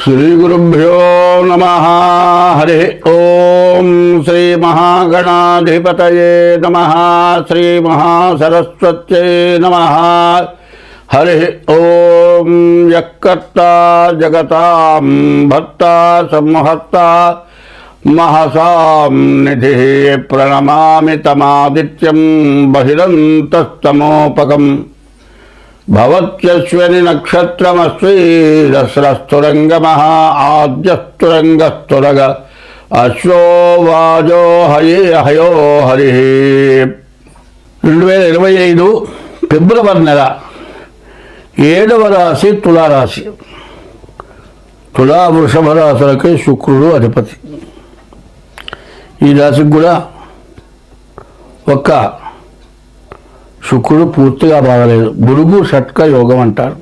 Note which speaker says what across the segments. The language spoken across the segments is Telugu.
Speaker 1: శ్రీగురుభ్యో నమః. హరి ఓం. శ్రీ మహాగణాధిపతయే నమః. శ్రీ మహాసరస్వత్యై నమః. హరి ఓం. యక్కర్తా జగతాం భర్తా సంహర్తా మహసాం నిధి ప్రణమామి తమాదిత్యం బహిరంతస్తమోపకం భవత్యశ్వని నక్షత్రమస్వి దస్రస్తురంగమః ఆద్యస్తురంగస్తురగ అశ్వో వాజో హయే హయో హరి. 2025 ఫిబ్రవరి నెల 7వ రాశి తులారాశి. తులా వృషభ రాశులకి శుక్రుడు అధిపతి. ఈ రాశికి కూడా ఒక్క శుక్రుడు పూర్తిగా బాగలేదు. గురుగు షట్క యోగం అంటారు.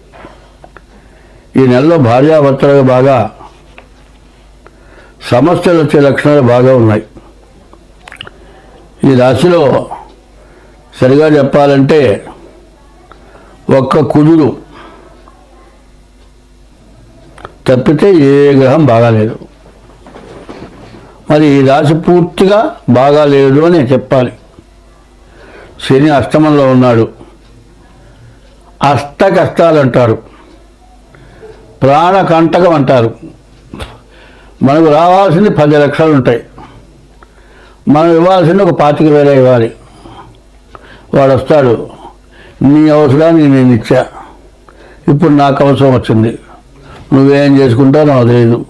Speaker 1: ఈ నెలలో భార్యాభర్తలకు బాగా సమస్యలు వచ్చే లక్షణాలు బాగా ఉన్నాయి. ఈ రాశిలో సరిగా చెప్పాలంటే ఒక్క కుజుడు తప్పితే ఏ గ్రహం బాగాలేదు. మరి ఈ రాశి పూర్తిగా బాగాలేదు అని చెప్పాలి. శని అష్టమంలో ఉన్నాడు. అష్ట కష్టాలు అంటారు, ప్రాణకంటకం అంటారు. మనకు రావాల్సింది 10 లక్షలు ఉంటాయి, మనం ఇవ్వాల్సింది ఒక 25,000 ఇవ్వాలి. వాడు వస్తాడు, నీ అవసరాన్ని నేను ఇచ్చా, ఇప్పుడు నాకు అవసరం వచ్చింది, నువ్వేం చేసుకుంటావు నాకు తెలియదు,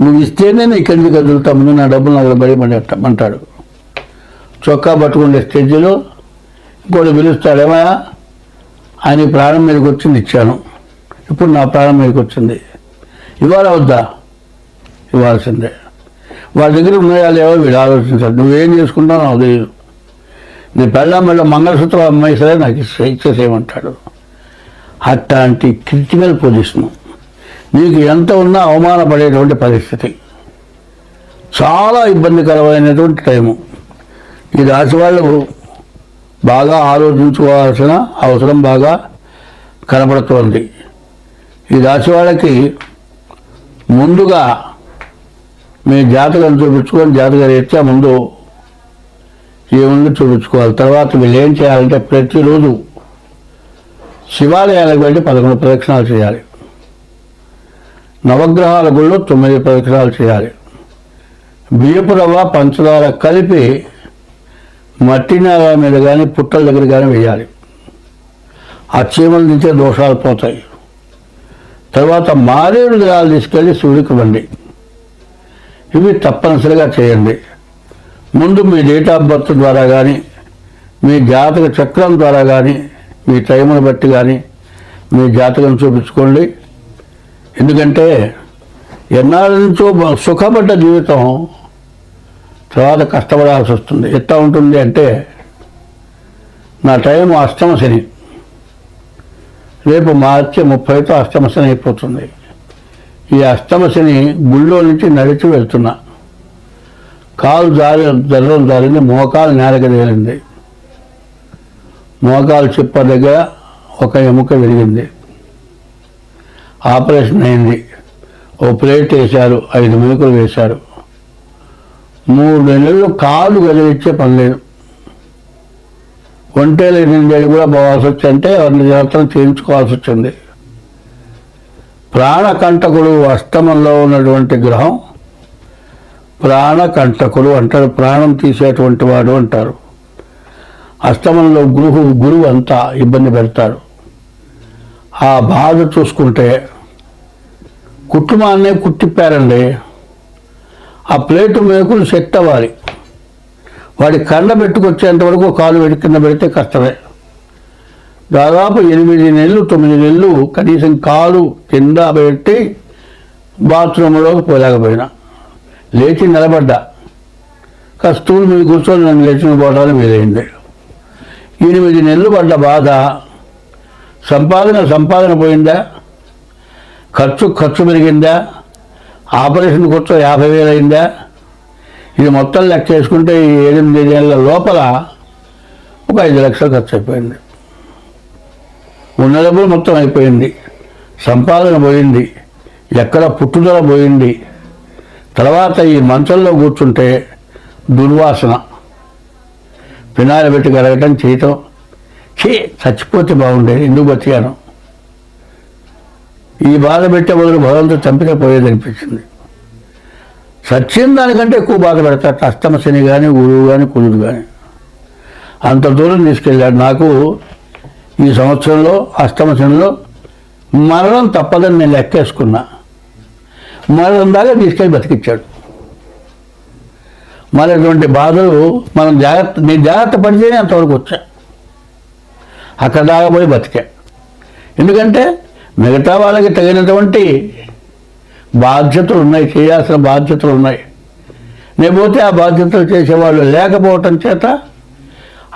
Speaker 1: నువ్వు ఇస్తేనే నేను ఇక్కడి నుంచి కదులుతా, ముందు నా డబ్బులు నాకు బడి అంటాడు. చొక్కా పట్టుకుంటే స్టేజ్లో ఇంకోటి పిలుస్తాడు, ఏమయ్యా ఆయన ప్రాణం మీదకి వచ్చింది ఇచ్చాను, ఇప్పుడు నా ప్రాణం మీదకి వచ్చింది, ఇవ్వాలా వద్దా? ఇవ్వాల్సిందే. వాళ్ళ దగ్గర ఉన్నాయా లేవో వీడు ఆలోచించాడు. నువ్వేం చేసుకుంటావు నాకు తెలియదు, నీ పెళ్ళాం మళ్ళీ మంగళసూత్రం అమ్మాయి సరే నాకు ఇచ్చేసేయమంటాడు. అట్లాంటి క్రిటికల్ పొజిషను, నీకు ఎంత ఉన్నా అవమానపడేటువంటి పరిస్థితి, చాలా ఇబ్బందికరమైనటువంటి టైము. ఈ రాశి వాళ్ళు బాగా ఆలోచించుకోవాల్సిన అవసరం బాగా కనబడుతోంది. ఈ రాశి వాళ్ళకి ముందుగా మీ జాతకం చూపించుకొని జాతక రీత్యా ముందు ఏముంది చూపించుకోవాలి. తర్వాత వీళ్ళు ఏం చేయాలంటే ప్రతిరోజు శివాలయాలకు వెళ్ళి 11 ప్రదక్షిణాలు చేయాలి. నవగ్రహాల గుళ్ళు 9 ప్రదక్షిణాలు చేయాలి. బియ్యపు రవ్వ పంచదార కలిపి మట్టి నేల మీద కానీ పుట్టల దగ్గర కానీ వేయాలి. ఆ చీమల నుంచే దోషాలు పోతాయి. తర్వాత మారేడు దళాలు తీసుకెళ్ళి శివుడికి ఇవ్వండి. ఇవి తప్పనిసరిగా చేయండి. ముందు మీ డేట్ ఆఫ్ బర్త్ ద్వారా కానీ, మీ జాతక చక్రం ద్వారా కానీ, మీ టైమును బట్టి కానీ మీ జాతకం చూపించుకోండి. ఎందుకంటే ఎన్నాళ్ళ నుంచో సుఖపడ్డ జీవితం తర్వాత కష్టపడాల్సి వస్తుంది. ఎట్లా ఉంటుంది అంటే, నా టైం అష్టమ శని, రేపు మార్చి 30తో అష్టమ శని అయిపోతుంది. ఈ అష్టమ శని గుళ్ళో నుంచి నడిచి వెళ్తున్నా, కాలు జర్రం జారింది, మోకాలు నేలకి తేలింది, మోకాలు చిప్ప దగ్గర ఒక ఎముక విరిగింది, ఆపరేషన్ అయింది, ఓ ప్లేట్ వేశారు, 5 మెతుకులు వేశారు, 3 నెలలు కాలు గదిలిచ్చే పని లేదు. ఒంటేలు 8 ఏళ్ళు కూడా పోవాల్సి వచ్చంటే ఎవరిని జాతరం చేయించుకోవాల్సి వచ్చింది. ప్రాణకంటకుడు అష్టమంలో ఉన్నటువంటి గ్రహం ప్రాణకంటకుడు అంటారు, ప్రాణం తీసేటువంటి వాడు అంటారు. అష్టమంలో గురువు అంతా ఇబ్బంది పెడతారు. ఆ బాధ చూసుకుంటే కుటుంబాన్నే కుట్టిప్పారండి. ఆ ప్లేటు మేకులు సెట్ అవ్వాలి. వాడి కండ పెట్టుకొచ్చేంత వరకు కాలు కింద పెడితే కష్టమే. దాదాపు 8 నెలలు 9 నెలలు కనీసం కాలు కింద పెట్టి బాత్రూంలోకి పోలేకపోయినా, లేచి నిలబడ్డా, స్టూల్ మీద కూర్చొని నన్ను లేచిన పోవడానికి వీలైంది. 8 నెలలు పడ్డ బాధ. సంపాదన పోయిందా, ఖర్చు పెరిగిందా, ఆపరేషన్ ఖర్చు 50,000 అయిందా, ఇది మొత్తం లెక్క చేసుకుంటే ఈ 8 నెలల లోపల ఒక 5 లక్షలు ఖర్చు అయిపోయింది. ఉన్న డబ్బులు మొత్తం అయిపోయింది, సంపాదన పోయింది, ఎక్కడ పుట్టుదల పోయింది. తర్వాత ఈ మంచంలో కూర్చుంటే దుర్వాసన, పినాయిలు పెట్టి కడగటం చేయటం, చచ్చిపోతే బాగుండేది, ఎందుకు బతికాను, ఈ బాధ పెట్టే బదులు భగవంతుడు చంపితే పోయేదనిపించింది. సత్యం దానికంటే ఎక్కువ బాధ పెడతాడు అష్టమ శని కానీ, గురువు కానీ, కుజుడు కానీ. అంత దూరం తీసుకెళ్ళాడు. నాకు ఈ సంవత్సరంలో అష్టమ శనిలో మరణం తప్పదని నేను లెక్కేసుకున్నా. మరణం దాకా తీసుకెళ్ళి బతికిచ్చాడు. మరి అటువంటి బాధలు నేను జాగ్రత్త పడితేనే అంతవరకు వచ్చా, అక్కడ దాకా పోయి బతికా. ఎందుకంటే మిగతా వాళ్ళకి తగినటువంటి బాధ్యతలు ఉన్నాయి, చేయాల్సిన బాధ్యతలు ఉన్నాయి. నేను పోతే ఆ బాధ్యతలు చేసేవాళ్ళు లేకపోవటం చేత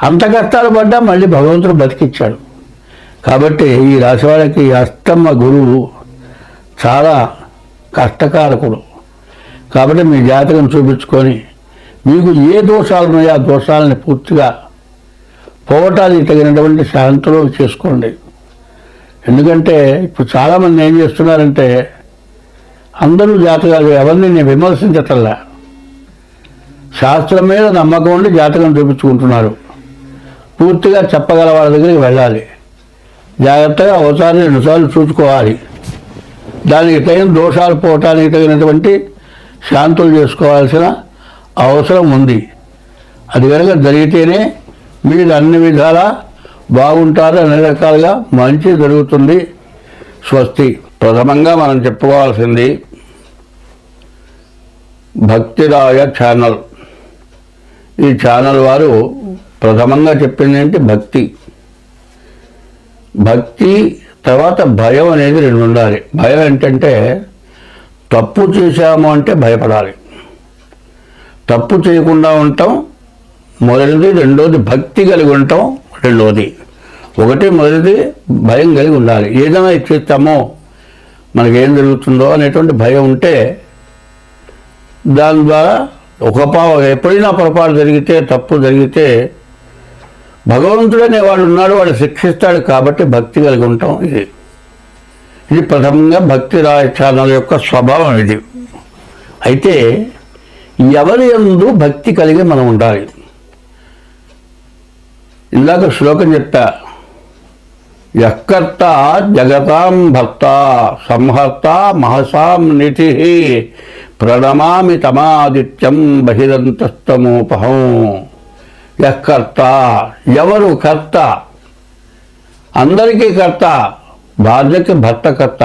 Speaker 1: అంత కష్టాలు పడ్డా మళ్ళీ భగవంతుడు బతికిచ్చాడు. కాబట్టి ఈ రాశి వాళ్ళకి అష్టమ గురువు చాలా కష్టకారకుడు. కాబట్టి మీ జాతకం చూపించుకొని మీకు ఏ దోషాలు ఉన్నాయో ఆ దోషాలని పూర్తిగా పోవటానికి తగినటువంటి శాంతులు చేసుకోండి. ఎందుకంటే ఇప్పుడు చాలామంది ఏం చేస్తున్నారంటే అందరూ జాతకాలు, ఎవరిని నేను విమర్శించటల్లా, శాస్త్రం మీద నమ్మకం ఉండి జాతకం చూపించుకుంటున్నారు. పూర్తిగా చెప్పగల వాళ్ళ దగ్గరికి వెళ్ళాలి, జాగ్రత్తగా ఒకసారి 2 సార్లు చూసుకోవాలి. దానికి తగిన దోషాలు పోవటానికి తగినటువంటి శాంతులు చేసుకోవాల్సిన అవసరం ఉంది. అది కనుక జరిగితేనే మీరు అన్ని విధాలా బాగుంటారు, అన్ని రకాలుగా మంచి జరుగుతుంది. స్వస్తి. ప్రథమంగా మనం చెప్పుకోవాల్సింది భక్తిరాయ ఛానల్. ఈ ఛానల్ వారు ప్రథమంగా చెప్పింది ఏంటి? భక్తి తర్వాత భయం అనేది 2 ఉండాలి. భయం ఏంటంటే తప్పు చేశాము అంటే భయపడాలి, తప్పు చేయకుండా ఉంటాం మొదటిది, రెండోది భక్తి కలిగి ఉంటాం రెండోది. మొదటిది భయం కలిగి ఉండాలి. ఏదైనా ఇచ్చేస్తామో మనకేం జరుగుతుందో అనేటువంటి భయం ఉంటే దాని ద్వారా ఎప్పుడైనా పొరపాటు జరిగితే, తప్పు జరిగితే భగవంతుడు అనేవాడు ఉన్నాడు, వాడు శిక్షిస్తాడు. కాబట్టి భక్తి కలిగి ఉంటాం. ఇది ప్రథమంగా భక్తి రాయ ఛానల్ యొక్క స్వభావం ఇది. అయితే ఎవరి యందు భక్తి కలిగి మనం ఉండాలి. ఇందాక శ్లోకం చెప్తా, యఃకర్త జగతాం భర్త సంహర్త మహసాం నిధి ప్రణమామి తమాదిత్యం బహిరంతస్తమోపహం. యఃకర్త, ఎవరు కర్త? అందరికీ కర్త. భార్యకి భర్త కర్త,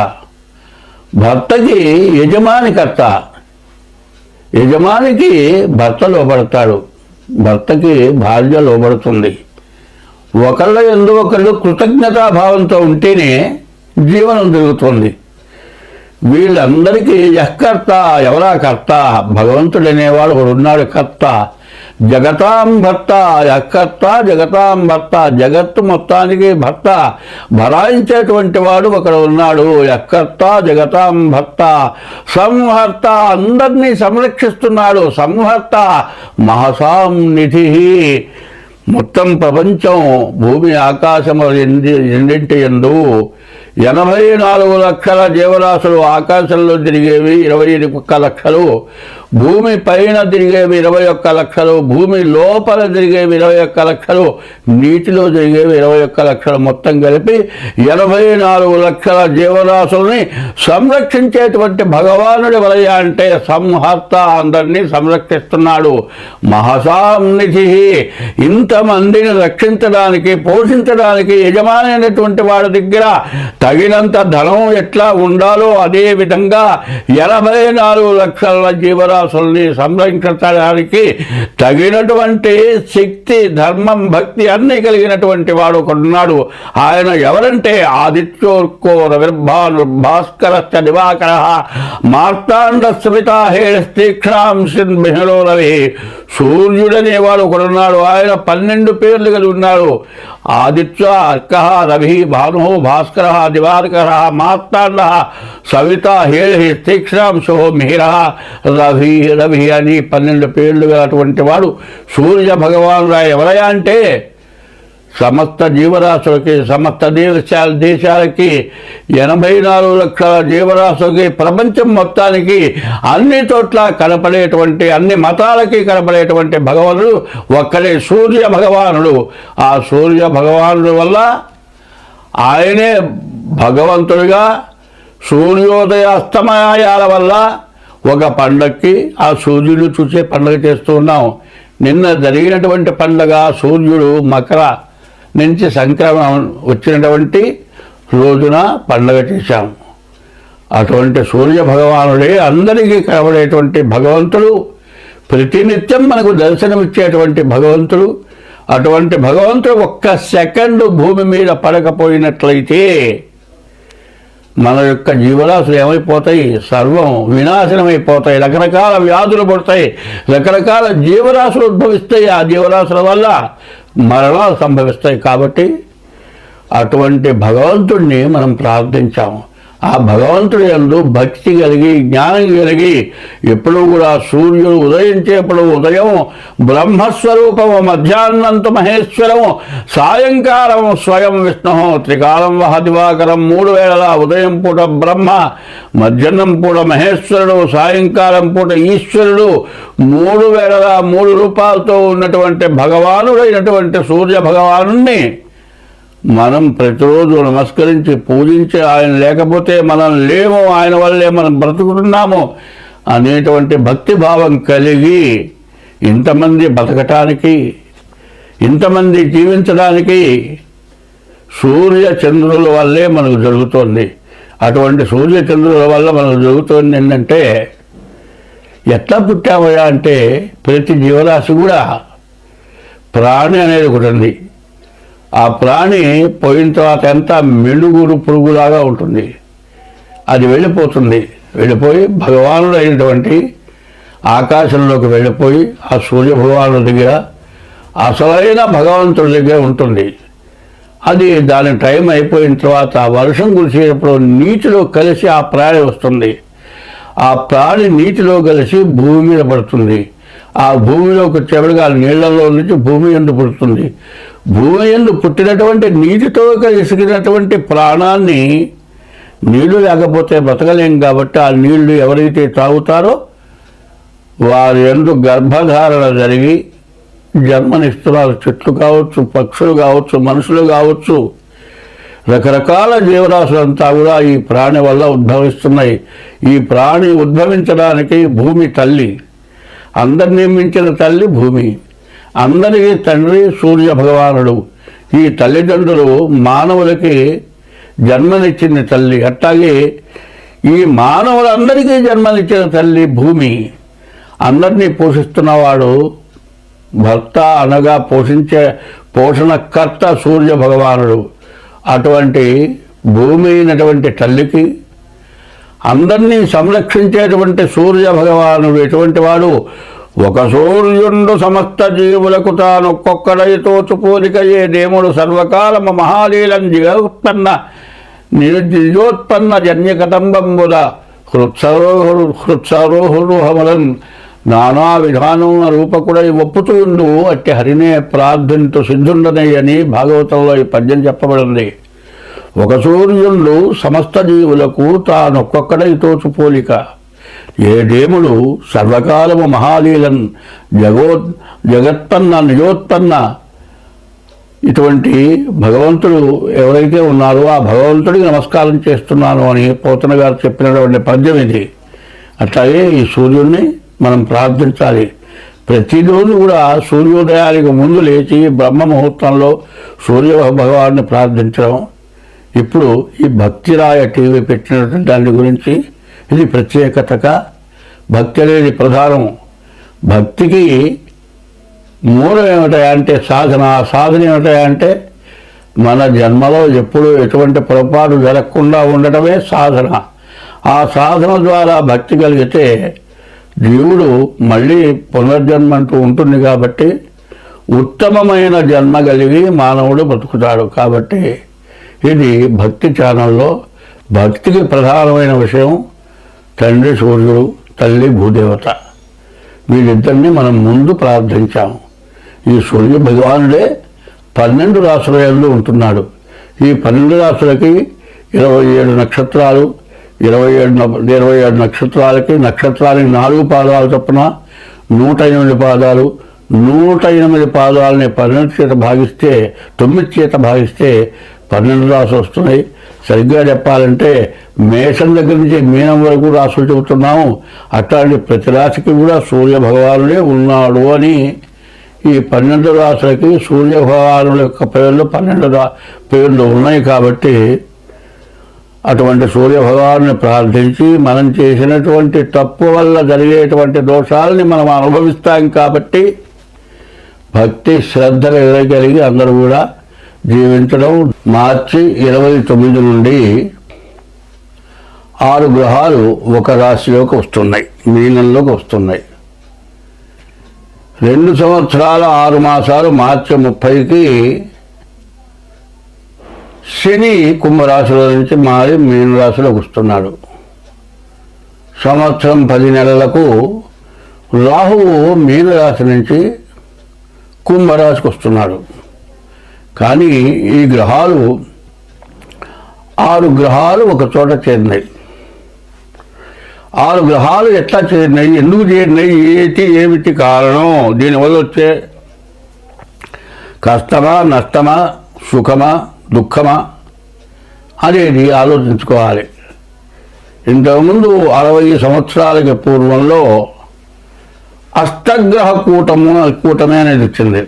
Speaker 1: భర్తకి యజమాని కర్త. యజమానికి భర్త లోబడతాడు, భర్తకి భార్య లోబడుతుంది. ఒకళ్ళ యందు ఒకళ్ళు కృతజ్ఞతాభావంతో ఉంటేనే జీవనం జరుగుతుంది. వీళ్ళందరికీ యఃకర్త, ఎవరా కర్త? భగవంతుడు అనేవాడు ఒకడు ఉన్నాడు, కర్త. జగతాం భర్త, యఃకర్త జగతాం భర్త, జగత్తు మొత్తానికి భర్త, భరాయించేటువంటి వాడు ఒకడు ఉన్నాడు, యఃకర్త జగతాం భర్త. సంహర్త, అందరినీ సంరక్షిస్తున్నాడు, సంహర్త. మహసాం నిధి, మొత్తం ప్రపంచం భూమి ఆకాశము రెండింటి యందు 84 లక్షల జీవరాశులు ఆకాశంలో తిరిగేవి 21 లక్షలు, భూమి పైన తిరిగేవి 21 లక్షలు, భూమి లోపల తిరిగేవి 21 లక్షలు, నీటిలో తిరిగేవి 21 లక్షలు, మొత్తం కలిపి 84 లక్షల జీవరాశుల్ని సంరక్షించేటువంటి భగవానుడి వలయ అంటే సంహర్త, అందరినీ సంరక్షిస్తున్నాడు. మహసాన్నిధి, ఇంతమందిని రక్షించడానికి పోషించడానికి యజమాని అయినటువంటి వాడి దగ్గర తగినంత ధనం ఎట్లా ఉండాలో అదే విధంగా 84 లక్షల జీవరాశుల్ని సంరక్షించడానికి తగినటువంటి శక్తి, ధర్మం, భక్తి అన్నీ కలిగినటువంటి వాడు ఒకడున్నాడు. ఆయన ఎవరంటే ఆదిత్యోర్కో రవిర్భాను భాస్కరశ్చ దివాకర మార్తాండ స్మితాహేస్తీక్షాంసిన్ బిహలో రవి. సూర్యుడనేవాడు ఒకడున్నాడు, ఆయన 12 పేర్లు కలిగి ఉన్నాడు. ఆదిత్య, అర్క, రవి, భాను, భాస్కర, దివాకర, మార్తాండ, సవిత, హేళి, తీక్షాంశో, మిహిర, రవి రవి అని 12 పేర్లు అటువంటి వాడు సూర్య భగవానుడు. ఎవరయ్యా అంటే సమస్త జీవరాశులకి, సమస్త దేశాలకి, 84 లక్షల జీవరాశులకి, ప్రపంచం మొత్తానికి అన్ని చోట్ల కనపడేటువంటి, అన్ని మతాలకి కనపడేటువంటి భగవానుడు ఒక్కడే సూర్య భగవానుడు. ఆ సూర్య భగవానుడి వల్ల ఆయనే భగవంతుడిగా సూర్యోదయ అస్తమయాల వల్ల ఒక పండగకి ఆ సూర్యుడు చూసే పండుగ చేస్తూ ఉన్నాం. నిన్న జరిగినటువంటి పండుగ సూర్యుడు మకర నుంచి సంక్రమణం వచ్చినటువంటి రోజున పండుగ చేశాం. అటువంటి సూర్య భగవానుడే అందరికీ కనబడేటువంటి భగవంతుడు, ప్రతినిత్యం మనకు దర్శనమిచ్చేటువంటి భగవంతుడు. అటువంటి భగవంతుడు ఒక్క సెకండు భూమి మీద పడకపోయినట్లయితే మన యొక్క జీవరాశులు ఏమైపోతాయి? సర్వం వినాశనమైపోతాయి. రకరకాల వ్యాధులు పడతాయి, రకరకాల జీవరాశులు ఉద్భవిస్తాయి. ఆ జీవరాశుల వల్ల మరణాలు సంభవిస్తాయి. కాబట్టి అటువంటి భగవంతుడిని మనం ప్రార్థించాము. ఆ భగవంతుడి యందు భక్తి కలిగి, జ్ఞానం కలిగి, ఎప్పుడూ కూడా సూర్యుడు ఉదయించేప్పుడు ఉదయం బ్రహ్మస్వరూపము, మధ్యాహ్నంతు మహేశ్వరము, సాయంకాలం స్వయం విష్ణు, త్రికాలం వహ దివాకరం, 3 వేళలా ఉదయం పూట బ్రహ్మ, మధ్యాహ్నం పూట మహేశ్వరుడు, సాయంకాలం పూట ఈశ్వరుడు, 3 వేళలా 3 రూపాలతో ఉన్నటువంటి భగవానుడైనటువంటి సూర్య భగవానుణ్ణి మనం ప్రతిరోజు నమస్కరించి పూజించి, ఆయన లేకపోతే మనం లేము, ఆయన వల్లే మనం బ్రతుకుతున్నాము అనేటువంటి భక్తి భావం కలిగి ఇంతమంది బతకటానికి, ఇంతమంది జీవించడానికి సూర్య చంద్రుల వల్లే మనకు జరుగుతోంది. అటువంటి సూర్య చంద్రుల వల్ల మనకు జరుగుతోంది ఏంటంటే, ఎట్లా పుట్టామయ్యా అంటే, ప్రతి జీవరాశి కూడా ప్రాణి అనేది ఒకటి ఉంది. ఆ ప్రాణి పోయిన తర్వాత ఎంత మెలుగురు పురుగులాగా ఉంటుంది. అది వెళ్ళిపోయి భగవానుడు అయినటువంటి ఆకాశంలోకి వెళ్ళిపోయి ఆ సూర్య భగవానుడి దగ్గర, అసలైన భగవంతుడి దగ్గర ఉంటుంది. అది దాని టైం అయిపోయిన తర్వాత వర్షం కురిసేటప్పుడు నీటిలో కలిసి ఆ ప్రాణి వస్తుంది. ఆ ప్రాణి నీటిలో కలిసి భూమి మీద పడుతుంది. ఆ భూమిలోకి వచ్చేప్పటికి ఆ నీళ్లలో నుంచి భూమి యందు పుడుతుంది. భూమి యందు పుట్టినటువంటి నీటితో కలిసినటువంటి ప్రాణాన్ని, నీళ్లు లేకపోతే బ్రతకలేం కాబట్టి ఆ నీళ్లు ఎవరైతే తాగుతారో వారి యందు గర్భధారణ జరిగి జన్మనిస్తున్నారు. చెట్లు కావచ్చు, పక్షులు కావచ్చు, మనుషులు కావచ్చు, రకరకాల జీవరాశులంతా కూడా ఈ ప్రాణి వల్ల ఉద్భవిస్తున్నాయి. ఈ ప్రాణి ఉద్భవించడానికి భూమి తల్లి, అందరినీ మించిన తల్లి భూమి, అందరికీ తండ్రి సూర్య భగవానుడు. ఈ తల్లిదండ్రులు మానవులకి జన్మనిచ్చిన తల్లి. అట్లాగే ఈ మానవులందరికీ జన్మనిచ్చిన తల్లి భూమి. అందరినీ పోషిస్తున్నవాడు భర్త, అనగా పోషణకర్త సూర్య భగవానుడు. అటువంటి భూమి అయినటువంటి తల్లికి, అందరినీ సంరక్షించేటువంటి సూర్య భగవానుడు ఎటువంటి వాడు? ఒక సూర్యుండు సమస్త జీవులకు తానొక్కొక్కడైతోచు పోలికయే దేముడు సర్వకాలము మహాలీలం నిజోత్పన్న జన్యకతంబంబుద హృత్సరోహుడు హమలన్ నానా విధానమున రూపకుడై ఒప్పుతుండు అట్టి హరినే ప్రార్థింతు సిద్ధుండనై అని భాగవతంలో ఈ పద్యం చెప్పబడింది. ఒక సూర్యుండు సమస్త జీవులకు తానొక్కొక్కడై తోచు పోలిక. ఏ దేముడు సర్వకాలము మహాలీలన్ జగత్పన్న నిజోత్పన్న, ఇటువంటి భగవంతుడు ఎవరైతే ఉన్నారో ఆ భగవంతుడికి నమస్కారం చేస్తున్నాను అని పోతన గారు చెప్పినటువంటి పద్యం ఇది. అట్లాగే ఈ సూర్యుడిని మనం ప్రార్థించాలి. ప్రతిరోజు కూడా సూర్యోదయానికి ముందు లేచి బ్రహ్మ ముహూర్తంలో సూర్య భగవాన్ని ప్రార్థించడం. ఇప్పుడు ఈ భక్తిరాయ టీవీ పెట్టినటువంటి దాని గురించి, ఇది ప్రత్యేకతగా, భక్తి అనేది ప్రధానం. భక్తికి మూలం ఏమిటాయంటే సాధన. సాధన ఏమిటాయంటే మన జన్మలో ఎప్పుడూ ఎటువంటి పొరపాటు జరగకుండా ఉండటమే సాధన. ఆ సాధన ద్వారా భక్తి కలిగితే జీవుడు మళ్ళీ పునర్జన్మ అంటూ ఉంటుంది. కాబట్టి ఉత్తమమైన జన్మ కలిగి మానవుడు బతుకుతాడు. కాబట్టి ఇది భక్తి ఛానల్లో భక్తికి ప్రధానమైన విషయం తండ్రి సూర్యుడు, తల్లి భూదేవత, వీళ్ళిద్దరిని మనం ముందు ప్రార్థించాము. ఈ సూర్య భగవానుడే 12 రాసుల యందు ఉంటున్నాడు. ఈ 12 రాసులకి 27 నక్షత్రాలు, 27 నక్షత్రాలకి 4 పాదాలు చొప్పున 108 పాదాలు. 108 పాదాలని 12 చేత భాగిస్తే 9 చేత భాగిస్తే 12 రాసులు వస్తున్నాయి. సరిగ్గా చెప్పాలంటే మేషం దగ్గర నుంచి మీనం వరకు రాసులు చెబుతున్నాము. అట్లాంటి ప్రతి రాశికి కూడా సూర్య భగవానుడే ఉన్నాడు అని ఈ 12 రాశులకి సూర్య భగవానుల యొక్క పేర్లు 12 పేర్లు ఉన్నాయి. కాబట్టి అటువంటి సూర్య భగవాను ప్రార్థించి మనం చేసినటువంటి తప్పు వల్ల జరిగేటువంటి దోషాలని మనం అనుభవిస్తాం. కాబట్టి భక్తి శ్రద్ధగా ఎదగలిగి అందరూ కూడా జీవించడం. మార్చి 29 నుండి 6 గ్రహాలు ఒక రాశిలోకి వస్తున్నాయి, మీనంలోకి వస్తున్నాయి. 2 సంవత్సరాల 6 మాసాలు మార్చి 30కి శని కుంభరాశిలో నుంచి మారి మీనరాశిలోకి వస్తున్నాడు. సంవత్సరం 10 నెలలకు రాహువు మీనరాశి నుంచి కుంభరాశికి వస్తున్నాడు. కానీ ఈ గ్రహాలు 6 గ్రహాలు ఒక చోట చేరినాయి. 6 గ్రహాలు ఎట్లా చేరినాయి, ఎందుకు చేరినాయి, ఏమిటి కారణం, దీనివల్ల వచ్చే కష్టమా నష్టమా సుఖమా దుఃఖమా అనేది ఆలోచించుకోవాలి. ఇంతకుముందు 60 సంవత్సరాలకి పూర్వంలో అష్టగ్రహ కూటమి అనేది వచ్చింది.